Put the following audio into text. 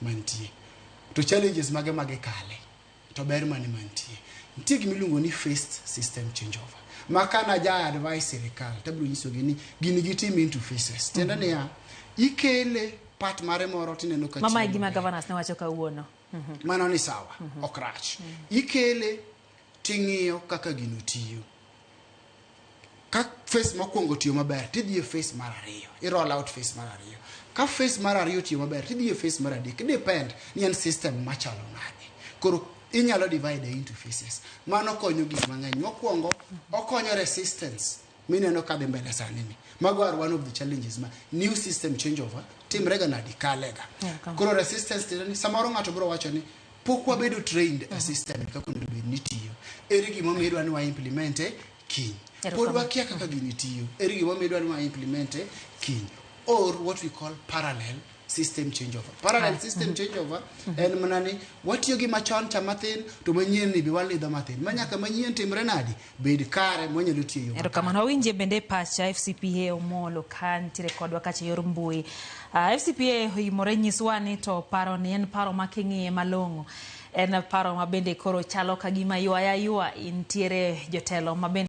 mantie to challenges mage kale to ber mane mantie nitie gimiluongo ni phased system changeover makana ja advice sirikal tabiro nyiso gi ni gini gitim into phases tiende niya ikele part mare moro tineno ka mama gima governors ne wacho kawuono mano ni sawa okrach ikele ting'iyo kaka gino tiyo ka face mokwongo tiyo maber tidhi e face mar ariyo I roll out face mar ariyo ka face mar ariyo tiyo maber tidhi e face mar adek depend ni en system machalo nade koro inyalo divide into phases mano konyo gik mang'eny mokwongo okonyo resistance mineno ka dhi mbele sani ni mago are one of the challenges ma new system changeover timrega nadi kalega koro resistance tini samoro ng'ato biro wacho ni pok wabedo trained a system kaka onego bed ni tiyo ere gimomiyo idwa ni wa implement kiny pod wakia kaka gini tiyo ere gimomiyo idwa ni wa implement kiny or what we call parallel system changeover system changeover en manani watiyo gi machon cha mathin to manyien ni bi walidho mathin manyaka manyien timre nadi bed kare mwanyalo tiyo ero kamano winje bende pacha FCPA omolo kan tire kodwa kacha yor mbui FCPA hoimore nyiswani to paro ni en paro making'iye malong'o en paro mabende koro chalo kagima ywa intiere jotelo mabende